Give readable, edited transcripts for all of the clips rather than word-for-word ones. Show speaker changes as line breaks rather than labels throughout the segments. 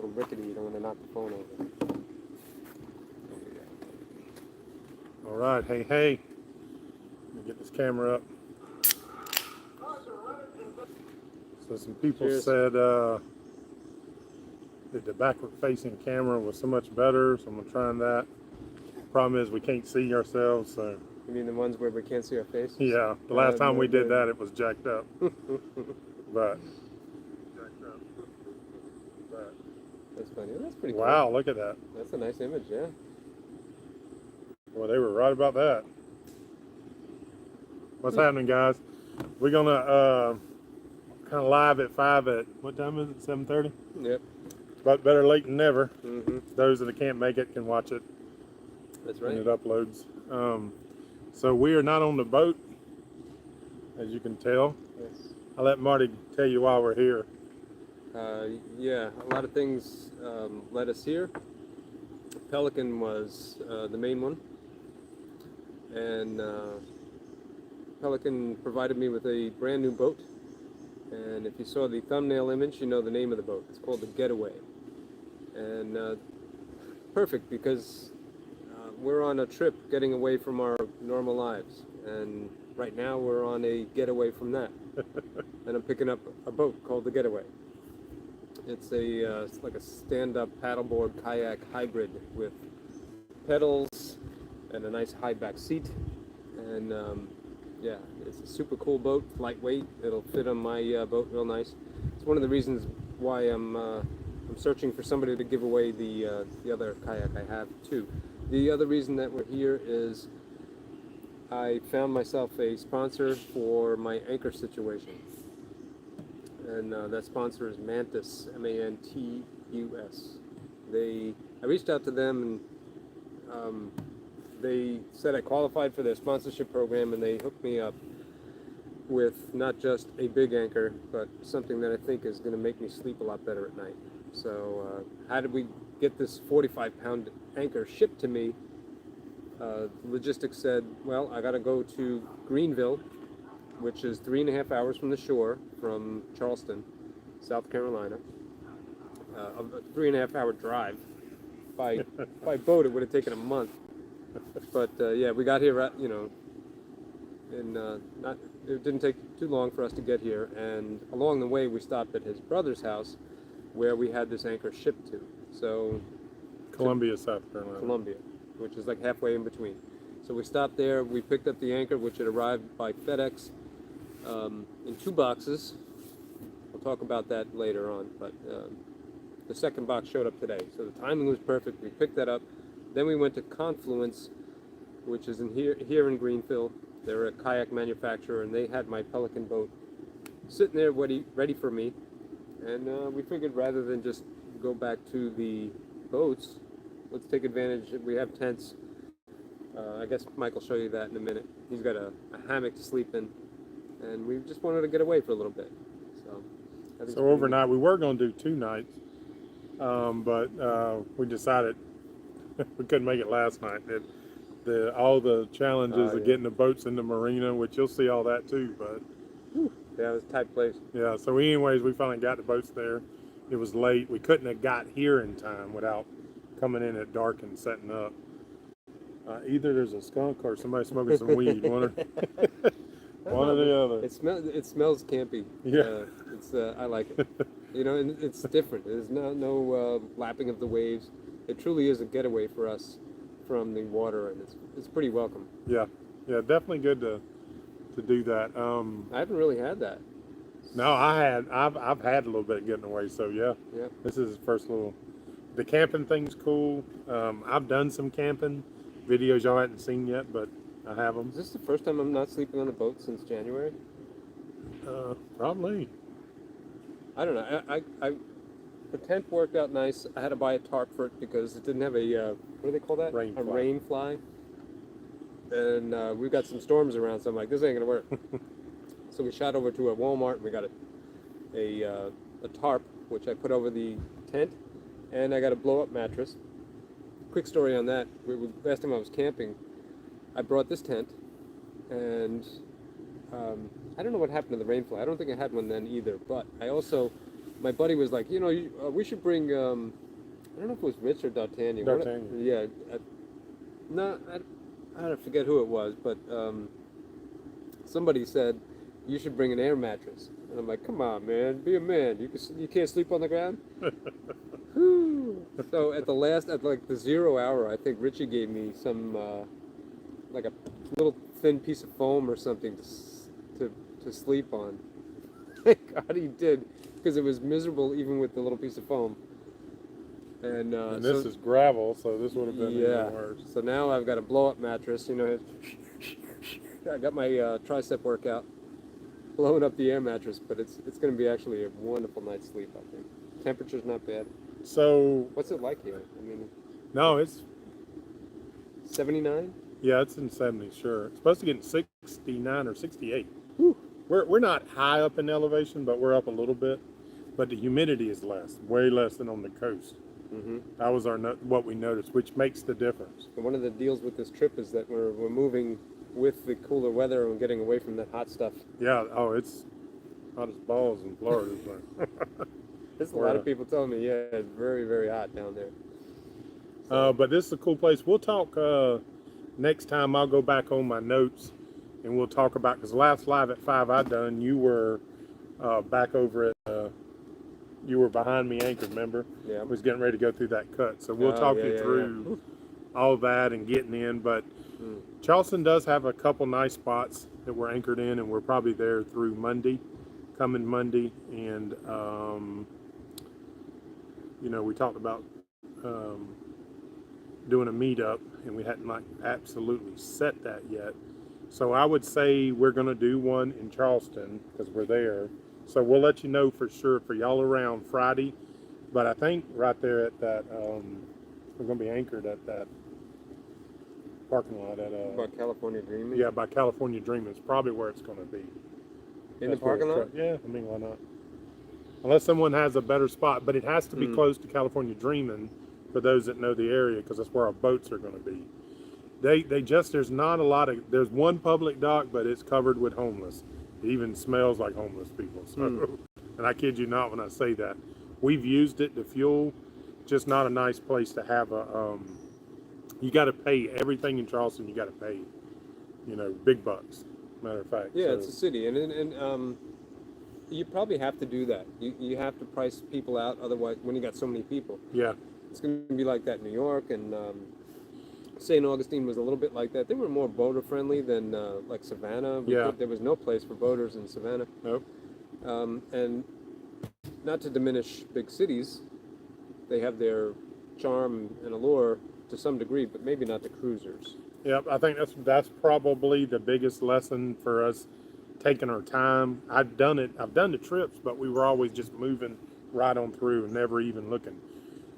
little rickety. You don't want to knock the phone over.
All right, hey. Let me get this camera up. So some people
Cheers.
said that the backward-facing camera was so much better, so I'm trying that. Problem is we can't see ourselves, so
You mean the ones where we can't see our faces?
yeah. The last time we did that, it was jacked up. But
That's funny. That's pretty
wow,
cool.
look at that.
That's a nice image, yeah.
Well, they were right about that. What's happening, guys? We're gonna kind of live at 5 at what time is it? 7:30.
Yep.
But better late than never.
Mm-hmm.
Those that can't make it can watch it
That's
when
right.
it uploads. So we are not on the boat, as you can tell.
Yes.
I'll let Marty tell you why we're here.
Yeah, a lot of things led us here. Pelican was the main one, and Pelican provided me with a brand new boat. And if you saw the thumbnail image, you know the name of the boat. It's called the Getaway, and perfect because we're on a trip getting away from our normal lives, and right now we're on a getaway from that. And I'm picking up a boat called the Getaway. It's like a stand-up paddleboard kayak hybrid with pedals and a nice high back seat. And yeah, it's a super cool boat, lightweight. It'll fit on my boat real nice. It's one of the reasons why I'm searching for somebody to give away the other kayak I have too. The other reason that we're here is I found myself a sponsor for my anchor situation. And that sponsor is Mantus, M-A-N-T-U-S. I reached out to them, and they said I qualified for their sponsorship program, and they hooked me up with not just a big anchor, but something that I think is going to make me sleep a lot better at night. So how did we get this 45-pound anchor shipped to me? Logistics said, well, I got to go to Greenville, which is 3.5 hours from the shore, from Charleston, South Carolina. A 3.5 hour drive. By boat, it would have taken a month. But yeah, we got here, it didn't take too long for us to get here. And along the way, we stopped at his brother's house, where we had this anchor shipped to. So
Columbia, South Carolina.
Columbia, which is like halfway in between. So we stopped there. We picked up the anchor, which had arrived by FedEx. In 2 boxes. We'll talk about that later on, but the second box showed up today, so the timing was perfect. We picked that up. Then we went to Confluence, which is here in Greenville. They're a kayak manufacturer, and they had my Pelican boat sitting there ready for me. And we figured rather than just go back to the boats, let's take advantage. We have tents. I guess Mike will show you that in a minute. He's got a hammock to sleep in. And we just wanted to get away for a little bit. So
overnight, we were going to do 2 nights, but we decided we couldn't make it last night. All the challenges of getting the boats in the marina, which you'll see all that too. But
yeah, it was a tight place.
Yeah, so anyways, we finally got the boats there. It was late. We couldn't have got here in time without coming in at dark and setting up. Either there's a skunk or somebody smoking some weed. One or the other.
It smells campy.
Yeah.
I like it. And it's different. There's no lapping of the waves. It truly is a getaway for us from the water, and it's pretty welcome.
Yeah, definitely good to do that.
I haven't really had that.
No, I've had a little bit getting away. So yeah. This is the first little. The camping thing's cool. I've done some camping videos y'all hadn't seen yet, but I have them.
Is this the first time I'm not sleeping on a boat since January?
Probably.
I don't know. The tent worked out nice. I had to buy a tarp for it because it didn't have a what do they call that?
Rain
a
fly.
rain fly. And we've got some storms around, so I'm like, this ain't gonna work. So we shot over to a Walmart and we got a tarp, which I put over the tent, and I got a blow-up mattress. Quick story on that. Last time I was camping, I brought this tent, and I don't know what happened to the rainfly. I don't think I had one then either, but I also my buddy was like, we should bring. I don't know if it was Rich or D'Artagnan.
D'Artagnan.
Yeah. No, I forget who it was, but somebody said you should bring an air mattress, and I'm like, come on, man, be a man. You can't sleep on the ground. Whew. So at like the 0 hour, I think Richie gave me some like a little thin piece of foam or something to sleep on. Thank God he did, because it was miserable even with the little piece of foam. And
this is gravel, so this would have been
yeah.
even worse.
So now I've got a blow-up mattress. I got my tricep workout, blowing up the air mattress, but it's going to be actually a wonderful night's sleep, I think. Temperature's not bad.
So
What's it like here? I mean,
no, it's
79?
yeah, it's in 70s, sure. It's supposed to get in 69 or 68.
Whew.
We're not high up in elevation, but we're up a little bit. But the humidity is less, way less than on the coast.
Mm-hmm.
That was what we noticed, which makes the difference.
And one of the deals with this trip is that we're moving with the cooler weather and getting away from that hot stuff.
Yeah, oh, it's hot as balls in Florida.
There's a lot of people telling me, yeah, it's very, very hot down there.
But this is a cool place. We'll talk next time. I'll go back on my notes and we'll talk about, because last Live at 5 I done, you were back over at, you were behind me anchored, remember?
Yeah.
I was getting ready to go through that cut. So we'll talk you through all that and getting in. But Charleston does have a couple nice spots that we're anchored in, and we're probably there through coming Monday. And, we talked about doing a meetup, and we hadn't absolutely set that yet. So I would say we're going to do one in Charleston because we're there. So we'll let you know for sure for y'all around Friday. But I think right there at that, we're going to be anchored at that parking lot at
About California Dreaming?
yeah, by California Dreaming. It's probably where it's going to be.
In the parking lot?
Yeah, I mean, why not? Unless someone has a better spot, but it has to be close to California Dreaming for those that know the area, because that's where our boats are going to be. There's not a lot of, there's one public dock, but it's covered with homeless. It even smells like homeless people. So, and I kid you not when I say that. We've used it to fuel, just not a nice place to have a, you got to pay everything in Charleston. You got to pay, big bucks. Matter of fact.
Yeah,
so,
it's a city, and you probably have to do that. You have to price people out, otherwise, when you got so many people.
Yeah.
It's going to be like that in New York, and St. Augustine was a little bit like that. They were more boater friendly than like Savannah. There was no place for boaters in Savannah.
Nope.
And not to diminish big cities, they have their charm and allure to some degree, but maybe not the cruisers.
Yep, I think that's probably the biggest lesson for us, taking our time. I've done the trips, but we were always just moving right on through and never even looking.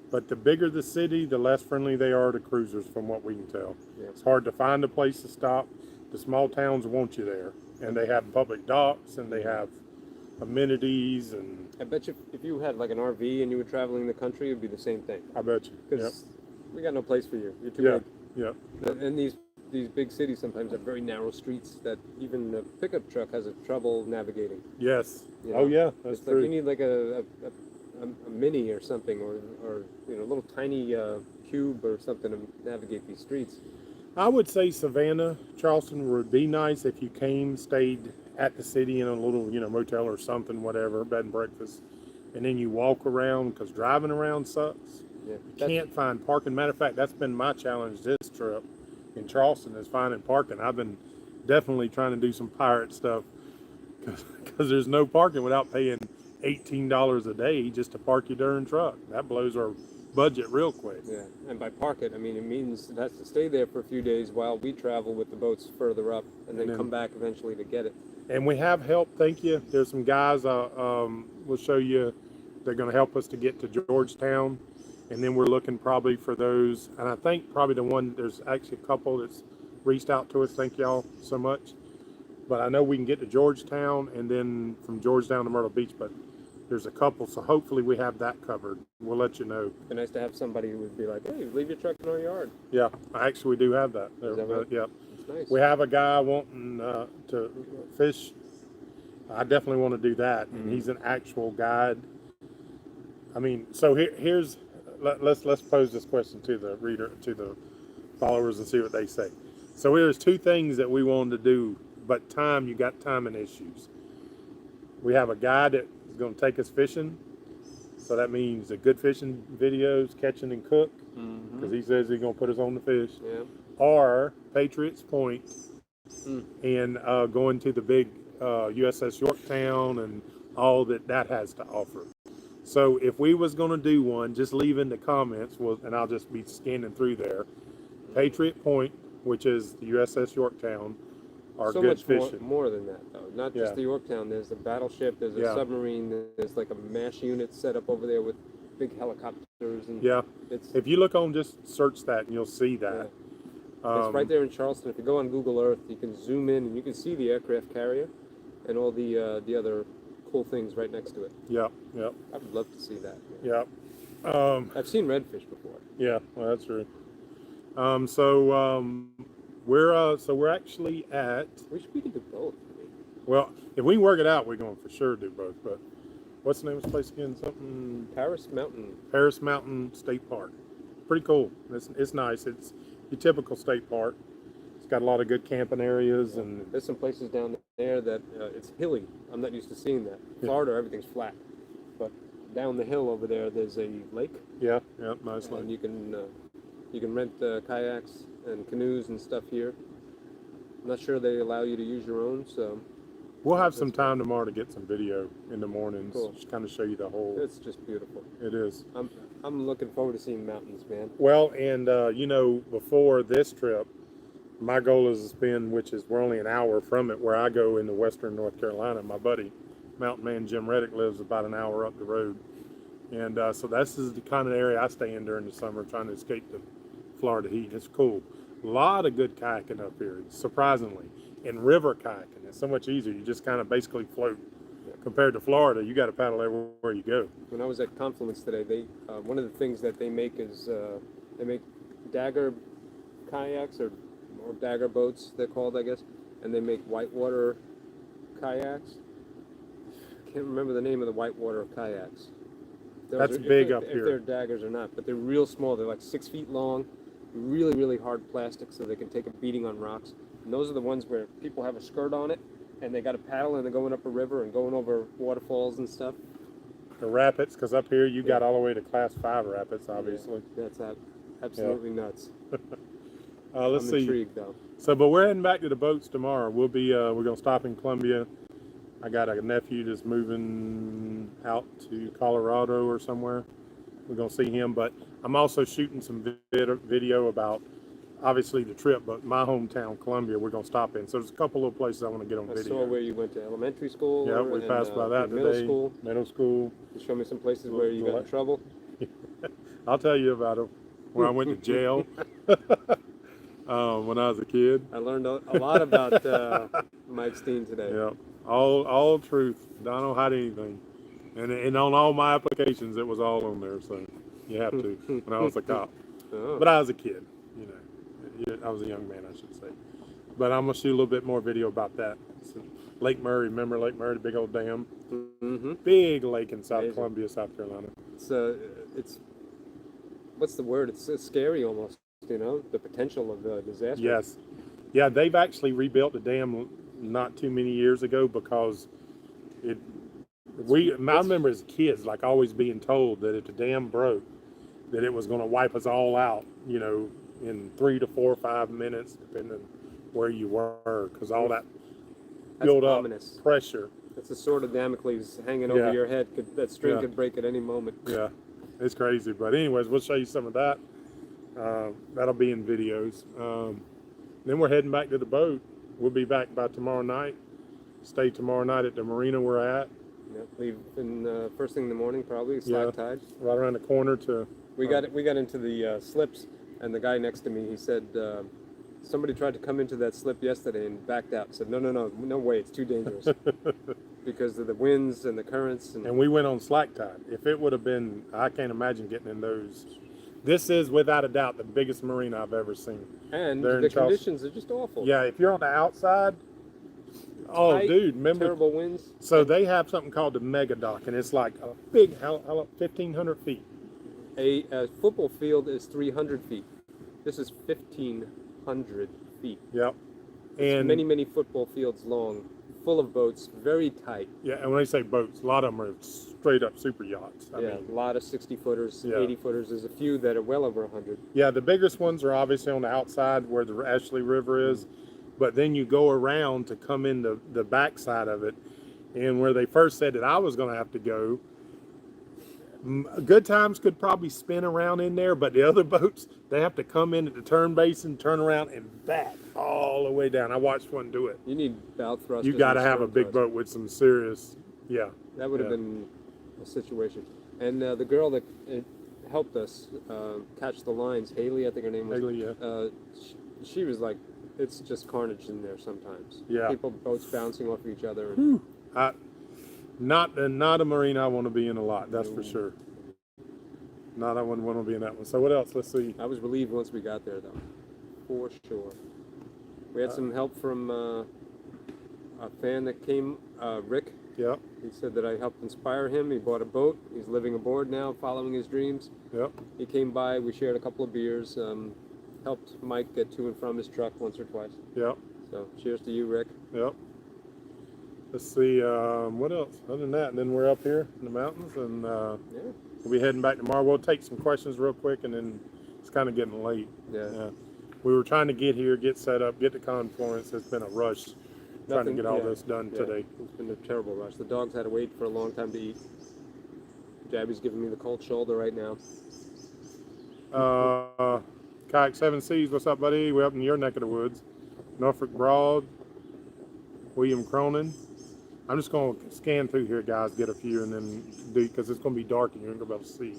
But the bigger the city, the less friendly they are to cruisers, from what we can tell.
Yeah.
It's hard to find a place to stop. The small towns want you there, and they have public docks, and they have amenities, and
I bet you if you had like an RV and you were traveling the country, it'd be the same thing.
I bet you.
Because we got no place for you. You're too
Yeah,
big.
yeah.
And these big cities sometimes have very narrow streets that even a pickup truck has a trouble navigating.
Yes.
You know?
Oh yeah, that's
It's
true.
like you need like a mini or something, or a little tiny cube or something to navigate these streets.
I would say Savannah, Charleston would be nice if you stayed at the city in a little, motel or something, whatever, bed and breakfast, and then you walk around, because driving around sucks.
Yeah,
You can't find parking. Matter of fact, that's been my challenge this trip in Charleston, is finding parking. I've been definitely trying to do some pirate stuff, because there's no parking without paying $18 a day just to park your darn truck. That blows our budget real quick.
Yeah, and by park it, I mean it means it has to stay there for a few days while we travel with the boats further up, and then come back eventually to get it.
And we have help, thank you. There's some guys, we'll show you, they're going to help us to get to Georgetown. And then we're looking probably for those. And I think probably there's actually a couple that's reached out to us. Thank y'all so much. But I know we can get to Georgetown, and then from Georgetown to Myrtle Beach, but there's a couple. So hopefully we have that covered. We'll let you know.
It'd be nice to have somebody who would be like, hey, leave your truck in our yard.
Yeah, actually we do have that.
Is that right?
Yeah.
It's nice.
We have a guy wanting to fish. I definitely want to do that. And he's an actual guide. I mean, so here's let's pose this question to the reader, to the followers, and see what they say. So here's two things that we wanted to do, but you got timing issues. We have a guy that is going to take us fishing, so that means the good fishing videos, catching and cook, because he says he's going to put us on the fish.
Yeah.
Or Patriots Point, and going to the big USS Yorktown and all that has to offer. So if we was going to do one, just leave in the comments, and I'll just be scanning through there. Patriot Point, which is the USS Yorktown, are
so
good
much
fishing.
more than that, though. Not just the Yorktown. There's the battleship. There's a submarine. There's like a MASH unit set up over there with big helicopters. And it's,
if you look on, just search that, and you'll see that.
It's right there in Charleston. If you go on Google Earth, you can zoom in and you can see the aircraft carrier and all the other cool things right next to it.
Yeah.
I would love to see that.
Yeah.
I've seen redfish before.
Yeah, well, that's true. We're actually at.
We could do both. I mean.
Well, if we can work it out, we're going to for sure do both. But what's the name of this place again? Something.
Paris Mountain.
Paris Mountain State Park. Pretty cool. It's nice. It's your typical state park. It's got a lot of good camping areas, and
there's some places down there that it's hilly. I'm not used to seeing that. Florida, everything's flat, but down the hill over there's a lake.
Yeah, nice lake.
And you can rent kayaks and canoes and stuff here. I'm not sure they allow you to use your own, so
we'll have some time tomorrow to get some video in the mornings.
Cool.
Just kind of show you the whole.
It's just beautiful.
It is.
I'm looking forward to seeing mountains, man.
Well, and before this trip, my goal is to spend, which is we're only an hour from it, where I go into western North Carolina. My buddy, mountain man Jim Reddick, lives about an hour up the road, and so this is the kind of area I stay in during the summer, trying to escape the Florida heat. It's cool. A lot of good kayaking up here, surprisingly, and river kayaking. It's so much easier. You just kind of basically float. Compared to Florida, you got to paddle everywhere you go.
When I was at Confluence today, they one of the things that they make is they make dagger kayaks or dagger boats, they're called, I guess, and they make whitewater kayaks. I can't remember the name of the whitewater kayaks.
That's big up here.
If they're daggers or not, but they're real small. They're like 6 feet long, really, really hard plastic, so they can take a beating on rocks. And those are the ones where people have a skirt on it, and they got a paddle, and they're going up a river and going over waterfalls and stuff.
The rapids, because up here you got all the way to Class 5 rapids, obviously.
Yeah, that's absolutely nuts.
Let's
I'm
see.
intrigued, though.
So, but we're heading back to the boats tomorrow. We'll be we're gonna stop in Columbia. I got a nephew that's moving out to Colorado or somewhere. We're gonna see him, but I'm also shooting some video about obviously the trip, but my hometown, Columbia, we're gonna stop in. So there's a couple of places I want to get on
I
video.
saw where you went to elementary school.
Yeah, we passed by that today. Middle school.
You show me some places where you got in trouble.
I'll tell you about it. Where I went to jail when I was a kid.
I learned a lot about Mike Steen today.
Yeah, all truth. I don't hide anything, and on all my applications, it was all on there. So you have to. When I was a cop, but I was a kid. I was a young man, I should say. But I'm gonna shoot a little bit more video about that. So, Lake Murray, remember Lake Murray, the big old dam?
Mm-hmm.
Big lake in South
Amazing.
Columbia, South Carolina.
It's what's the word? It's scary almost. The potential of the disaster.
Yes, yeah, they've actually rebuilt the dam not too many years ago because I remember as kids like always being told that if the dam broke, that it was going to wipe us all out. In 3 to 4 or 5 minutes, depending where you were, because all that build up pressure.
It's a sword of Damocles hanging over your head. That string could break at any moment.
Yeah, it's crazy. But anyways, we'll show you some of that. That'll be in videos. Then we're heading back to the boat. We'll be back by tomorrow night. Stay tomorrow night at the marina we're at.
Yeah, leave in first thing in the morning, probably slack tide.
Right around the corner to.
We got into the slips. And the guy next to me, he said, somebody tried to come into that slip yesterday and backed out. Said, no way, it's too dangerous. Because of the winds and the currents.
And we went on slack tide. If it would have been, I can't imagine getting in those. This is, without a doubt, the biggest marina I've ever seen.
And the conditions are just awful.
Yeah, if you're on the outside, Oh,
tight,
dude, remember?
terrible winds.
So they have something called the Mega Dock, and it's like a big, how 1,500 feet.
A football field is 300 feet. This is 1,500 feet.
Yep.
It's
And
many football fields long, full of boats, very tight.
yeah, and when they say boats, a lot of them are straight up super yachts. I
Yeah,
mean,
a lot of 60 footers,
Yeah.
80 footers. There's a few that are well over 100.
yeah, the biggest ones are obviously on the outside where the Ashley River is, but then you go around to come in the backside of it, and where they first said that I was going to have to go. Good Times could probably spin around in there, but the other boats, they have to come in at the turn basin, turn around, and back all the way down. I watched one do it.
You need bow thrusters.
You got to
and
have a
stern
big
thrusters.
boat with some serious, yeah.
That would have
Yeah.
been a situation. And the girl that helped us catch the lines, Haley, I think her name was.
Haley, yeah.
She was like, it's just carnage in there sometimes.
Yeah.
People, boats bouncing off of each other. And,
Not a marina I want to be in a lot, that's for
No.
sure. Not I wouldn't want to be in that one. So what else? Let's see.
I was relieved once we got there, though, for sure. We had some help from a fan that came, Rick.
Yep,
He said that I helped inspire him. He bought a boat. He's living aboard now, following his dreams.
yep.
He came by. We shared a couple of beers. Helped Mike get to and from his truck once or twice.
Yep,
So cheers to you, Rick.
yep. Let's see, what else? Other than that, and then we're up here in the mountains, and
Yeah.
we'll be heading back tomorrow. We'll take some questions real quick, and then it's kind of getting late.
Yeah.
We were trying to get here, get set up, get to Confluence. It's been a rush trying to
Nothing-
get all
yeah,
this done
yeah.
today.
It's been a terrible rush. The dogs had to wait for a long time to eat. Jabby's giving me the cold shoulder right now.
Kayak 7 Seas, what's up, buddy? We're up in your neck of the woods. Norfolk Broad, William Cronin. I'm just going to scan through here, guys, get a few, and then do, because it's going to be dark and you're going to be able to see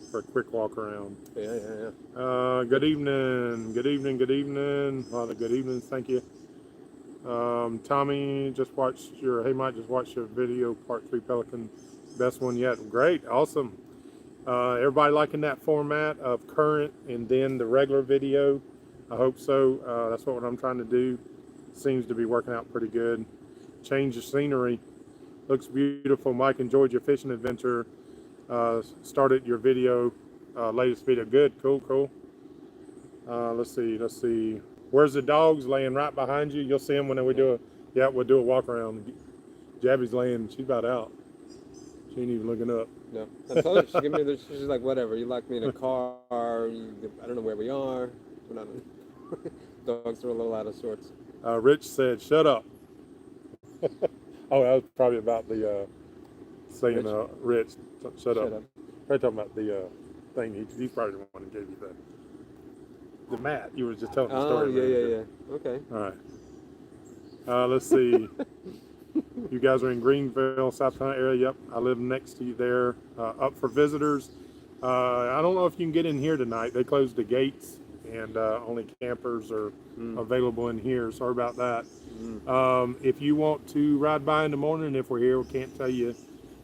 for a quick walk around.
Yeah.
Good evening. Good evening. Good evening. A lot of good evenings. Thank you. Tommy, just watched your, hey, Mike, just watched your video, part 3 Pelican. Best one yet. Great. Awesome. Everybody liking that format of current and then the regular video? I hope so. That's what I'm trying to do. Seems to be working out pretty good. Change the scenery. Looks beautiful. Mike enjoyed your fishing adventure. Started your video, latest video. Good. Cool. Let's see. Where's the dogs? Laying right behind you. You'll see them when we do we'll do a walk around. Gabby's laying. She's about out. She ain't even looking up.
No. I told her, she's like, whatever. You locked me in a car. I don't know where we are. We're not. Dogs are a little out of sorts.
Rich said, "Shut up." Oh, that was probably about the saying, Rich, shut up. Probably talking about the thing. He's probably the one who gave you the mat. You were just telling the story.
Yeah. Okay.
All right. Let's see. You guys are in Greenville, South Carolina area. Yep, I live next to you there. Up for visitors. I don't know if you can get in here tonight. They closed the gates, and only campers are available in here. Sorry about that. If you want to ride by in the morning, if we're here, we can't tell you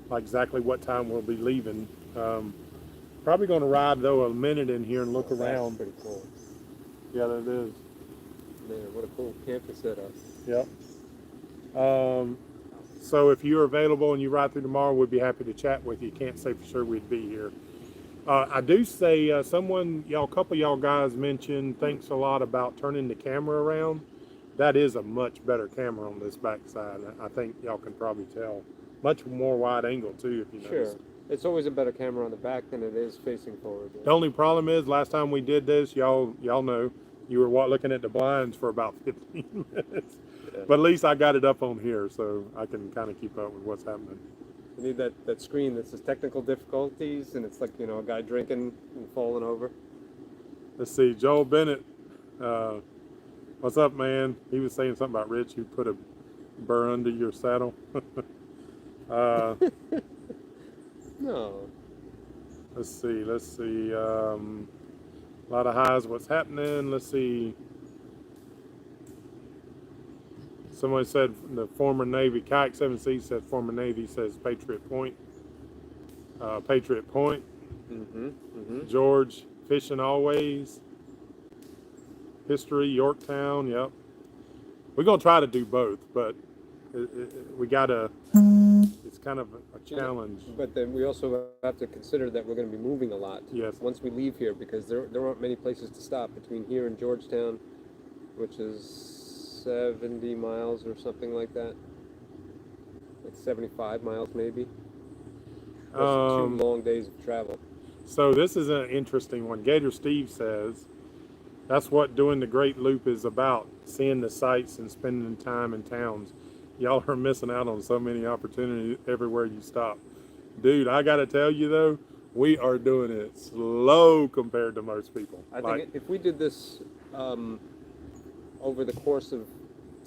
like exactly what time we'll be leaving. Probably going to ride though a minute in here and look around.
That's pretty cool.
Yeah, that is.
Man, what a cool campus setup.
Yep. So if you're available and you ride through tomorrow, we'd be happy to chat with you. Can't say for sure we'd be here. I do say a couple of y'all guys mentioned thanks a lot about turning the camera around. That is a much better camera on this backside. I think y'all can probably tell. Much more wide angle too, if you
Sure.
notice.
It's always a better camera on the back than it is facing forward. Yeah.
The only problem is last time we did this, y'all know, you were looking at the blinds for about 15 minutes.
Yeah.
But at least I got it up on here, so I can kind of keep up with what's happening.
You need that screen that says technical difficulties, and it's like, a guy drinking and falling over.
Let's see, Joel Bennett. What's up, man? He was saying something about Rich. You put a burr under your saddle.
No.
Let's see. A lot of highs. What's happening? Let's see. Someone said the former Navy, Kayak 7C says former Navy, says Patriot Point. Patriot Point. George, fishing always. History, Yorktown, yep. We're going to try to do both, but we gotta. It's kind of a challenge.
But then we also have to consider that we're going to be moving a lot.
Yes.
Once we leave here, because there aren't many places to stop between here and Georgetown, which is 70 miles or something like that. Like 75 miles maybe. That's 2 long days of travel.
So this is an interesting one. Gator Steve says, that's what doing the Great Loop is about, seeing the sights and spending time in towns. Y'all are missing out on so many opportunities everywhere you stop. Dude, I got to tell you though, we are doing it slow compared to most people.
I think if we did this over the course of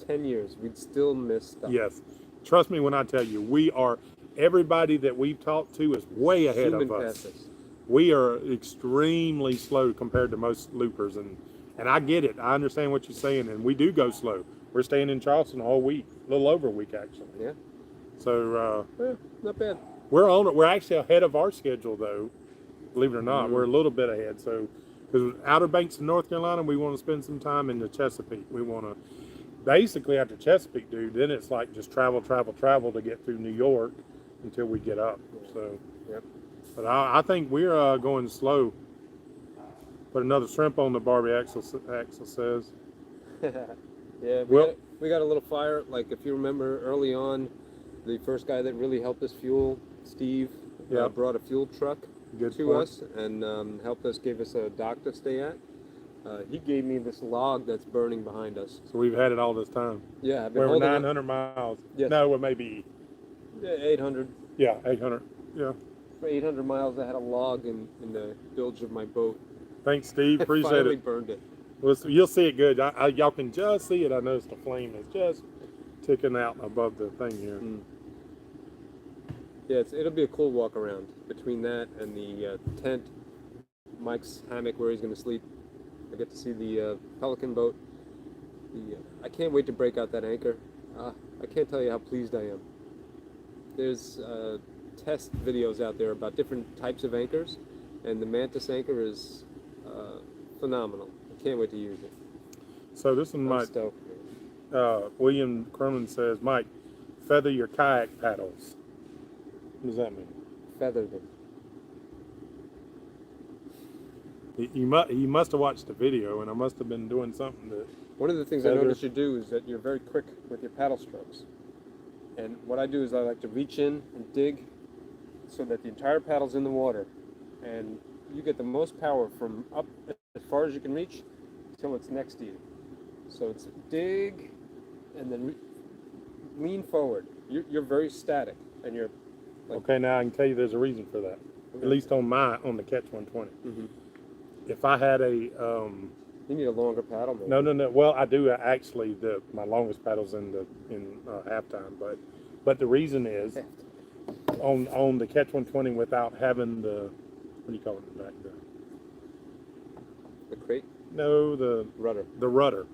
10 years, we'd still miss stuff.
Yes. Trust me when I tell you, everybody that we've talked to is way ahead
Zooming
of us.
past us.
We are extremely slow compared to most loopers, and I get it. I understand what you're saying, and we do go slow. We're staying in Charleston a whole week, a little over a week actually.
Yeah.
So
Not bad.
we're on it. We're actually ahead of our schedule, though. Believe it or not, we're a little bit ahead. So because Outer Banks in North Carolina, we want to spend some time in the Chesapeake. We want to basically after Chesapeake, dude. Then it's like just travel to get through New York until we get up. So.
Yep.
But I think we're going slow. Put another shrimp on the Barbie, Axel says.
Yeah, we got a little fire. Like if you remember early on, the first guy that really helped us fuel, Steve, brought a fuel truck to us and helped us, gave us a dock to stay at. He gave me this log that's burning behind us.
So we've had it all this time.
Yeah, I've been
we're
holding
900 miles.
Yes.
No, we're maybe
800.
Yeah, 800. Yeah.
For 800 miles, I had a log in the bilge of my boat.
Thanks, Steve.
I
Appreciate
finally
it.
burned it.
Well, you'll see it good. Y'all can just see it. I noticed the flame is just ticking out above the thing here.
Yeah, it'll be a cool walk around between that and the tent, Mike's hammock where he's going to sleep. I get to see the Pelican boat. I can't wait to break out that anchor. I can't tell you how pleased I am. There's test videos out there about different types of anchors, and the Mantis anchor is phenomenal. I can't wait to use it.
So this one might.
Stoked.
William Cronin says, Mike, feather your kayak paddles. What does that mean?
Feather them.
You must have watched the video, and I must have been doing something that.
One of the things I noticed you do is that you're very quick with your paddle strokes. And what I do is I like to reach in and dig so that the entire paddle's in the water. And you get the most power from up as far as you can reach till it's next to you. So it's dig and then lean forward. You're very static and you're like,
Okay, now I can tell you there's a reason for that. At least on the Catch 120.
Mm-hmm.
If I had a
you need a longer paddle. Maybe.
no. Well, I do actually. My longest paddle's in halftime, but the reason is on the Catch 120 without having the what do you call it in the back there?
The crate?
No, the
Rudder.
The rudder.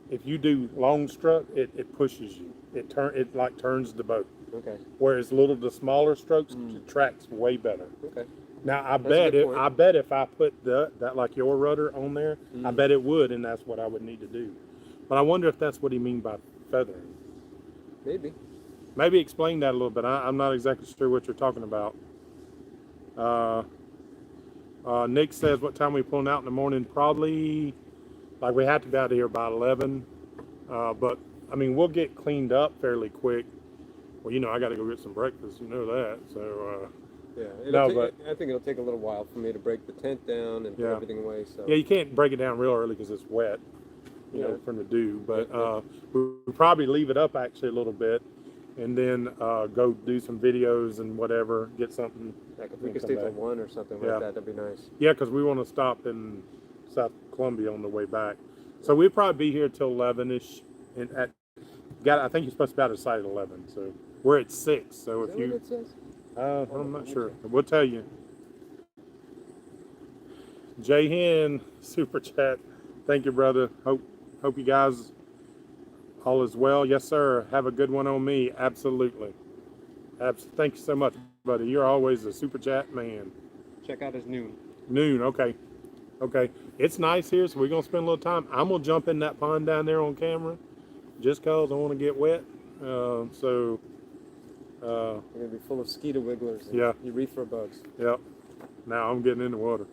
If you do long stroke, it pushes you. It turns the boat.
Okay.
Whereas the smaller strokes, it tracks way better.
Okay.
Now I
That's
bet if I put that like your rudder on there, I bet it would, and that's what I would need to do. But I wonder if that's what he mean by feathering.
Maybe.
Maybe explain that a little bit. I'm not exactly sure what you're talking about. Nick says, what time are we pulling out in the morning? Probably, like we have to be out of here by 11. But, I mean, we'll get cleaned up fairly quick. Well, I got to go get some breakfast. You know that. So,
yeah. I think it'll take a little while for me to break the tent down and put everything away. So.
Yeah, you can't break it down real early because it's wet, from the dew. But we'll probably leave it up actually a little bit. And then go do some videos and whatever, get something.
Like if we could stay till 1 or something like that, that'd be nice.
Yeah, because we want to stop in South Columbia on the way back. So we'll probably be here till 11-ish. And I think you're supposed to be out of sight at 11. So we're at 6. So
Is
if
that
you,
what it says?
I'm not sure. We'll tell you. Jay Hen, super chat. Thank you, brother. Hope you guys all is well. Yes, sir. Have a good one on me. Absolutely. Thank you so much, buddy. You're always a super chat man.
Check out his noon.
Noon. Okay. It's nice here, so we're going to spend a little time. I'm going to jump in that pond down there on camera just because I want to get wet. So,
They're gonna be full of skeeter wigglers and
Yeah.
urethra bugs.
yep. Now I'm getting in the water.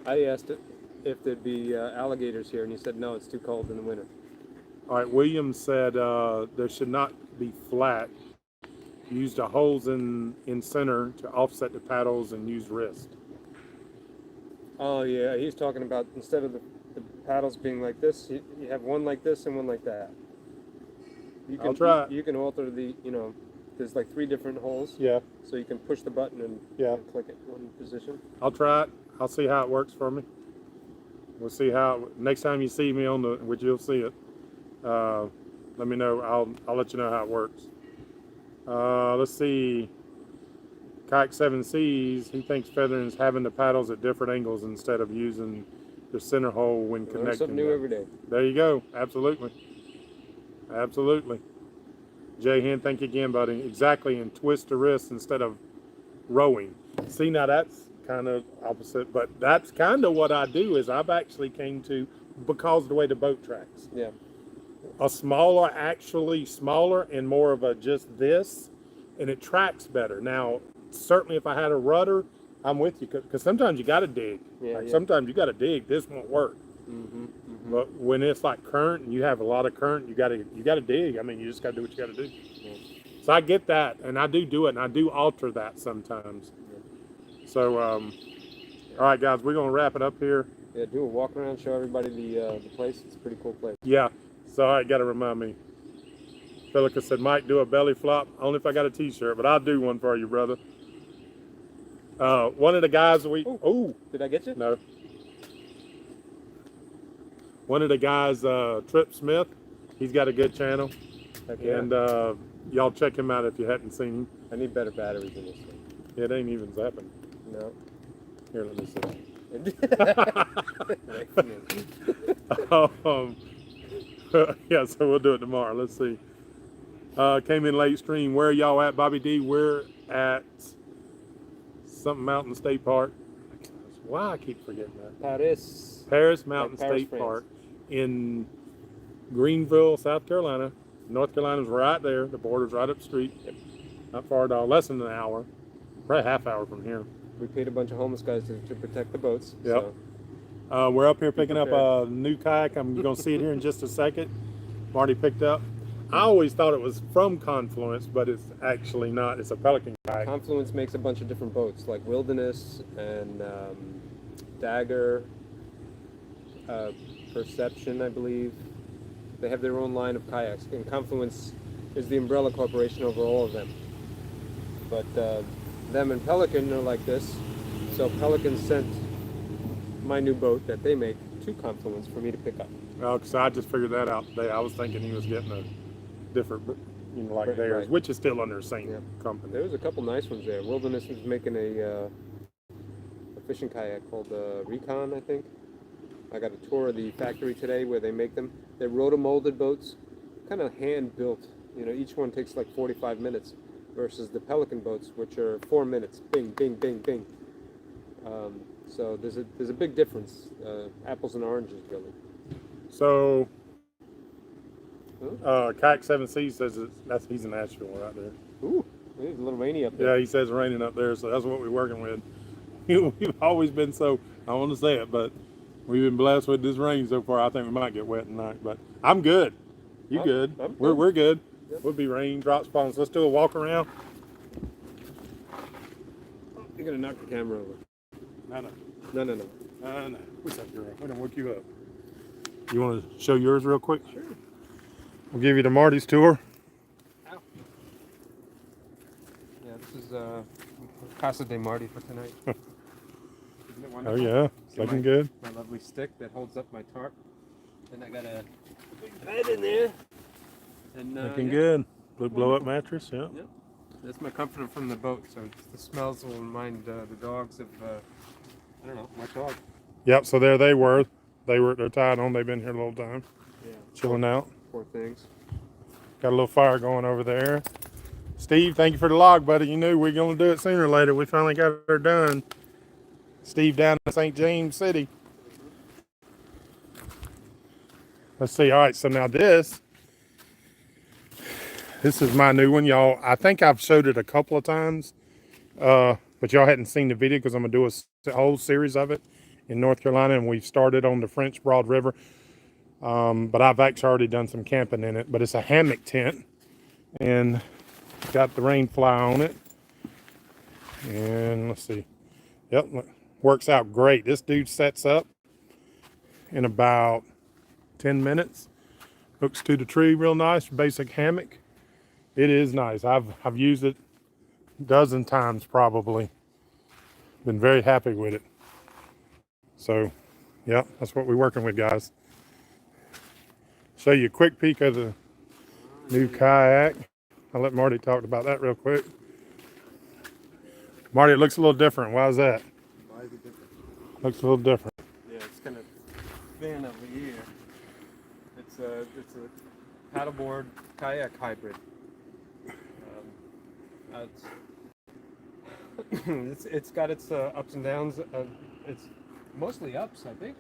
I asked it if there'd be alligators here, and he said no, it's too cold in the winter.
All right, Williams said there should not be flat. Use the holes in center to offset the paddles and use wrist.
Oh yeah, he's talking about instead of the paddles being like this, you have one like this and one like that. You can,
I'll try it.
You can alter the, there's like 3 different holes,
Yeah,
so you can push the button and,
Yeah.
and click it one position.
I'll try it. I'll see how it works for me. We'll see how next time you see me on the, which you'll see it. Let me know. I'll let you know how it works. Let's see. Kayak 7 Seas, he thinks feathering is having the paddles at different angles instead of using the center hole when
Learn
connecting
something new
them.
every day.
There you go. Absolutely. Absolutely. Jay Hen, thank you again, buddy. Exactly, and twist the wrist instead of rowing. See, now that's kind of opposite, but that's kind of what I do is I've actually came to, because of the way the boat tracks.
Yeah.
A smaller, actually smaller and more of a just this, and it tracks better. Now, certainly if I had a rudder, I'm with you, because sometimes you got to dig.
Yeah,
Like
yeah.
sometimes you got to dig. This won't work.
Mm-hmm, mm-hmm.
But when it's like current and you have a lot of current, you gotta dig. I mean, you just gotta do what you gotta do.
Yeah.
So I get that, and I do it, and I do alter that sometimes. So, all right, guys, we're gonna wrap it up here.
Yeah, do a walk around, show everybody the place. It's a pretty cool place.
Yeah. So I gotta remind me. Felica said, Mike, do a belly flop. Only if I got a T-shirt, but I'll do one for you, brother. One of the guys
Did I get you?
no. One of the guys, Trip Smith, he's got a good channel,
Heck yeah.
and y'all check him out if you hadn't seen him.
I need better batteries in this thing.
It ain't even zapping.
No.
Here, let me see. Yeah, so we'll do it tomorrow. Let's see. Came in late stream. Where are y'all at, Bobby D? We're at something Mountain State Park. Why I keep forgetting that? Paris Mountain
Paris,
State
France.
Park in Greenville, South Carolina. North Carolina's right there. The border's right up the street.
Yep.
Not far at all. Less than an hour. Probably a half hour from here.
We paid a bunch of homeless guys to protect the boats.
Yep.
So.
We're up here picking up
prepared.
a new kayak. I'm going to see it here in just a second. Marty picked up. I always thought it was from Confluence, but it's actually not. It's a Pelican kayak.
Confluence makes a bunch of different boats, like Wilderness and Dagger, Perception, I believe. They have their own line of kayaks, and Confluence is the umbrella corporation over all of them. But them and Pelican are like this. So Pelican sent my new boat that they make to Confluence for me to pick up.
Well, because I just figured that out today. I was thinking he was getting a different, like
Right,
theirs,
right.
which is still under the same
Yeah.
company.
There was a couple nice ones there. Wilderness was making a fishing kayak called Recon, I think. I got a tour of the factory today where they make them. They're rotomolded boats, kind of hand built. Each one takes like 45 minutes versus the Pelican boats, which are 4 minutes. Bing, bing, bing, bing. So there's a big difference. Apples and oranges, really.
So, Kayak 7 C says he's in Nashville right there.
Ooh, it's a little rainy up
Yeah,
there.
he says raining up there, so that's what we're working with. We've always been so, I want to say it, but we've been blessed with this rain so far. I think we might get wet tonight, but I'm good. You
I'm-
good?
I'm
We're
good.
good.
Yep.
We'll be rain, drops, falling. So let's do a walk around.
You're gonna knock the camera over.
No.
No.
What's up, girl? I'm gonna woke you up. You want to show yours real quick?
Sure.
We'll give you the Marty's tour.
Ow. Yeah, this is Casa de Marty for tonight. Isn't it
Oh
wonderful?
yeah,
See
looking
my-
good.
My lovely stick that holds up my tarp. And I got a big bed in there. And
Looking
yeah,
good. Blue blow up mattress. Yeah.
Yep. That's my comforter from the boat. So the smells will remind the dogs of I don't know, my dog.
Yep. So there they were. They're tied on. They've been here a little time,
Yeah.
chilling out.
Poor things.
Got a little fire going over there. Steve, thank you for the log, buddy. You knew we were going to do it sooner or later. We finally got her done. Steve down in St. James City. Let's see. All right. So now this This is my new one, y'all. I think I've showed it a couple of times, but y'all hadn't seen the video because I'm gonna do a whole series of it in North Carolina, and we've started on the French Broad River. But I've actually already done some camping in it. But it's a hammock tent, and got the rain fly on it. And let's see. Yep, works out great. This dude sets up in about 10 minutes. Hooks to the tree real nice, basic hammock. It is nice. I've used it a dozen times probably. Been very happy with it. So, yeah, that's what we're working with, guys. Show you a quick peek of the new kayak. I'll let Marty talk about that real quick. Marty, it looks a little different. Why is that?
Why is it different?
Looks a little different.
Yeah, it's kind of thin over here. It's a paddleboard kayak hybrid. It's got its ups and downs. It's mostly ups, I think.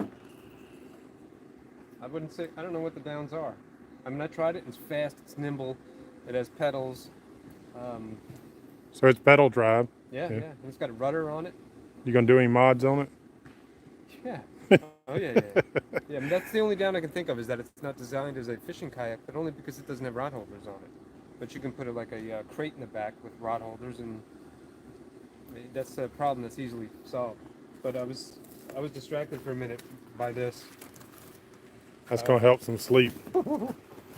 I wouldn't say, I don't know what the downs are. I mean, I tried it. It's fast. It's nimble. It has pedals.
So it's pedal drive.
Yeah. And it's got a rudder on it.
You gonna do any mods on it?
Yeah. Oh yeah. Yeah. I mean, that's the only down I can think of is that it's not designed as a fishing kayak, but only because it doesn't have rod holders on it. But you can put like a crate in the back with rod holders, and that's a problem that's easily solved. But I was distracted for a minute by this.
That's gonna help some sleep.
Oh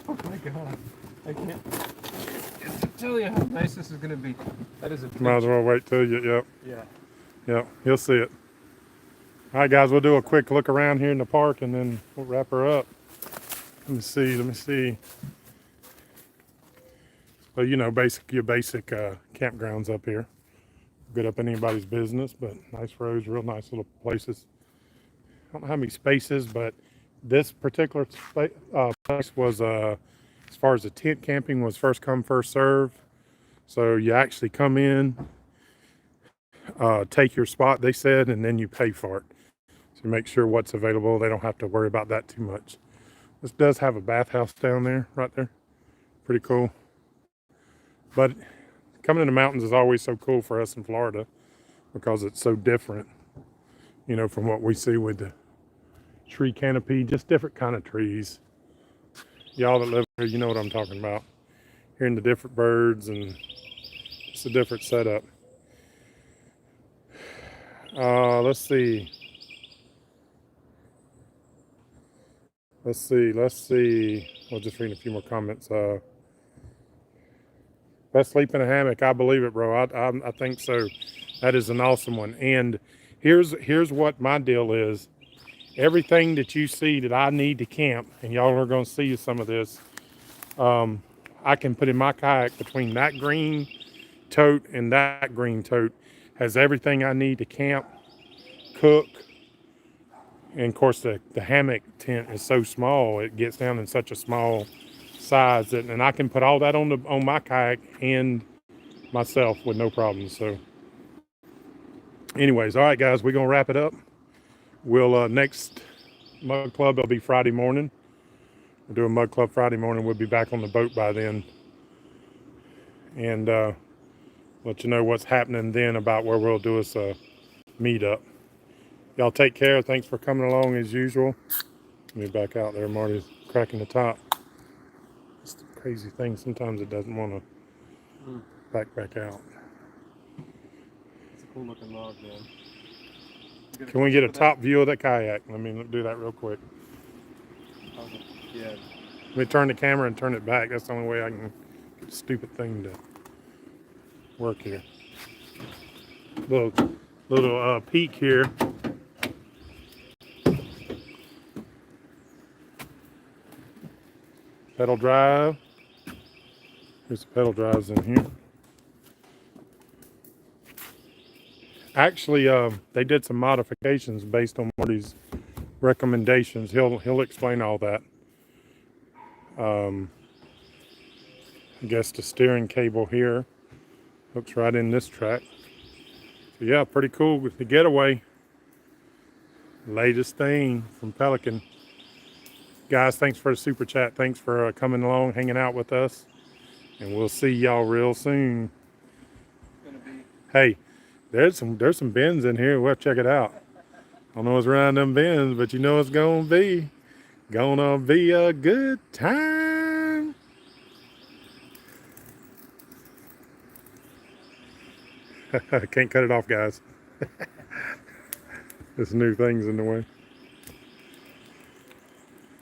my God! I can't tell you how nice this is gonna be. That is a big,
Might as well wait till you. Yep.
yeah.
Yep. You'll see it. All right, guys. We'll do a quick look around here in the park, and then we'll wrap her up. Let me see. So you know, your basic campgrounds up here. Good up anybody's business, but nice roads, real nice little places. I don't know how many spaces, but this particular place was, as far as the tent camping, was first come, first serve. So you actually come in, take your spot, they said, and then you pay for it. So make sure what's available. They don't have to worry about that too much. This does have a bathhouse down there, right there. Pretty cool. But coming in the mountains is always so cool for us in Florida because it's so different, you know, from what we see with the tree canopy, just different kind of trees. Y'all that live here, you know what I'm talking about. Hearing the different birds, and it's a different setup. Let's see. We'll just read a few more comments. Best sleep in a hammock. I believe it, bro. I think so. That is an awesome one. And here's what my deal is. Everything that you see that I need to camp, and y'all are going to see some of this, I can put in my kayak between that green tote and that green tote. Has everything I need to camp, cook, and of course the hammock tent is so small. It gets down in such a small size that, and I can put all that on my kayak and myself with no problem. So anyways, all right, guys, we're going to wrap it up. We'll next Mud Club will be Friday morning. We'll do a Mud Club Friday morning. We'll be back on the boat by then, and let you know what's happening then about where we'll do us a meetup. Y'all take care. Thanks for coming along as usual. Let me back out there. Marty's cracking the top. It's the crazy thing. Sometimes it doesn't want to back out.
It's a cool looking log, man.
Can we get a top view of that kayak? Let me do that real quick.
Yeah.
Let me turn the camera and turn it back. That's the only way I can get a stupid thing to work here. Little peek here. Pedal drive. Here's the pedal drives in here. Actually, they did some modifications based on Marty's recommendations. He'll explain all that. I guess the steering cable here hooks right in this track. So yeah, pretty cool with the Getaway. Latest thing from Pelican. Guys, thanks for the super chat. Thanks for coming along, hanging out with us. And we'll see y'all real soon.
It's gonna be.
Hey, there's some bins in here. We'll check it out. I don't know what's around them bins, but you know it's gonna be. Gonna be a good time. Can't cut it off, guys. This new thing's in the way.